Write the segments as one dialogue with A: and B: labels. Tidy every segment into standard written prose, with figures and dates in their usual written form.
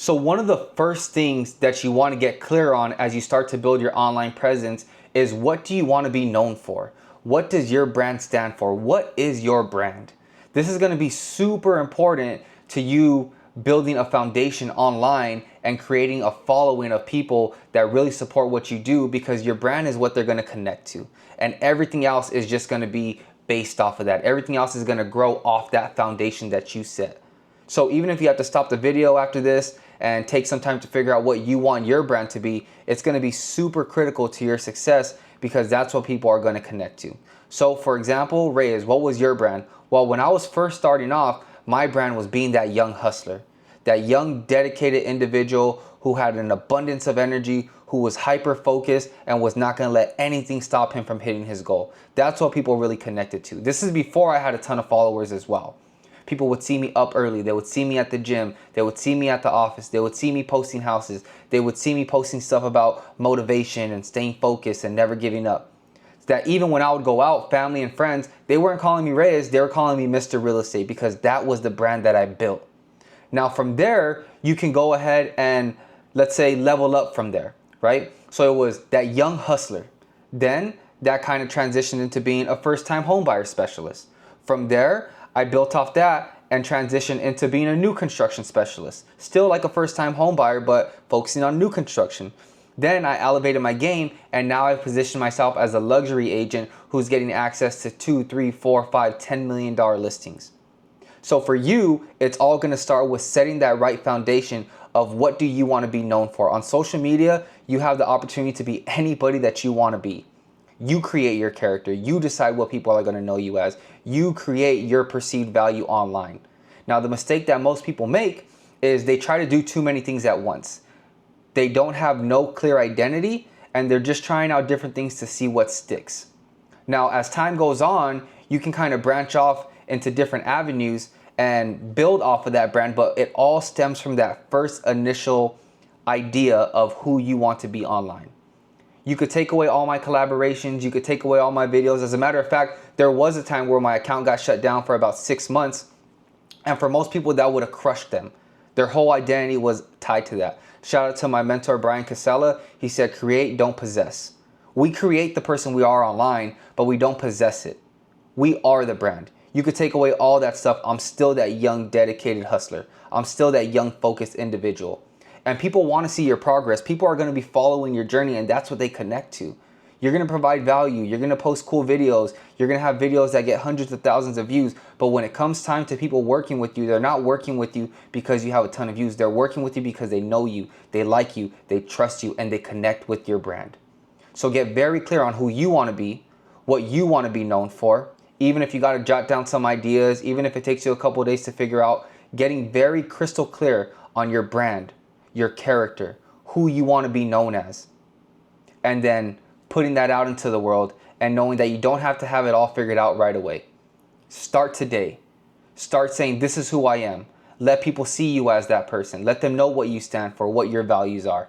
A: So one of the first things that you want to get clear on as you start to build your online presence is, what do you want to be known for? What does your brand stand for? What is your brand? This is going to be super important to you building a foundation online and creating a following of people that really support what you do, because your brand is what they're going to connect to. And everything else is just going to be based off of that. Everything else is going to grow off that foundation that you set. So even if you have to stop the video after this and take some time to figure out what you want your brand to be, it's going to be super critical to your success, because that's what people are going to connect to. So for example, Reyes, what was your brand? Well, when I was first starting off, my brand was being that young hustler, that young dedicated individual who had an abundance of energy, who was hyper focused and was not going to let anything stop him from hitting his goal. That's what people really connected to. This is before I had a ton of followers as well. People would see me up early. They would see me at the gym. They would see me at the office. They would see me posting houses. They would see me posting stuff about motivation and staying focused and never giving up. That even when I would go out, family and friends, they weren't calling me Reyes. They were calling me Mr. Real Estate, because that was the brand that I built. Now from there, you can go ahead and, let's say, level up from there, right? So it was that young hustler. Then that kind of transitioned into being a first-time homebuyer specialist. From there, I built off that and transitioned into being a new construction specialist. Still like a first-time homebuyer, but focusing on new construction. Then I elevated my game, and now I position myself as a luxury agent who's getting access to 2, 3, 4, 5, $10 million listings. So for you, it's all going to start with setting that right foundation of what do you want to be known for. On social media, you have the opportunity to be anybody that you want to be. You create your character. You decide what people are going to know you as. You create your perceived value online. Now, the mistake that most people make is they try to do too many things at once. They don't have no clear identity, and they're just trying out different things to see what sticks. Now, as time goes on, you can kind of branch off into different avenues and build off of that brand, but it all stems from that first initial idea of who you want to be online. You could take away all my collaborations. You could take away all my videos. As a matter of fact, there was a time where my account got shut down for about 6 months. And for most people, that would have crushed them. Their whole identity was tied to that. Shout out to my mentor, Brian Casella. He said, create, don't possess. We create the person we are online, but we don't possess it. We are the brand. You could take away all that stuff. I'm still that young, dedicated hustler. I'm still that young, focused individual. And people want to see your progress. People are going to be following your journey, and that's what they connect to. You're going to provide value. You're going to post cool videos. You're going to have videos that get hundreds of thousands of views. But when it comes time to people working with you, they're not working with you because you have a ton of views. They're working with you because they know you, they like you, they trust you, and they connect with your brand. So get very clear on who you want to be, what you want to be known for. Even if you got to jot down some ideas, even if it takes you a couple of days to figure out, getting very crystal clear on your brand, your character, who you want to be known as, and then putting that out into the world and knowing that you don't have to have it all figured out right away. Start today. Start saying, this is who I am. Let people see you as that person. Let them know what you stand for, what your values are,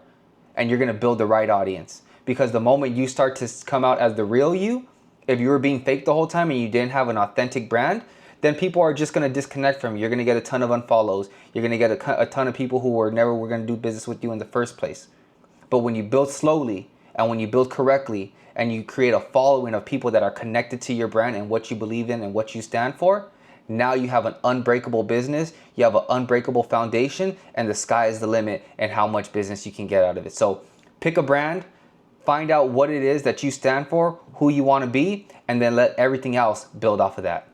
A: and you're going to build the right audience. Because the moment you start to come out as the real you, if you were being fake the whole time and you didn't have an authentic brand, then people are just going to disconnect from you. You're going to get a ton of unfollows. You're going to get a ton of people who were never going to do business with you in the first place. But when you build slowly and when you build correctly and you create a following of people that are connected to your brand and what you believe in and what you stand for, now you have an unbreakable business. You have an unbreakable foundation, and the sky is the limit and how much business you can get out of it. So pick a brand, find out what it is that you stand for, who you want to be, and then let everything else build off of that.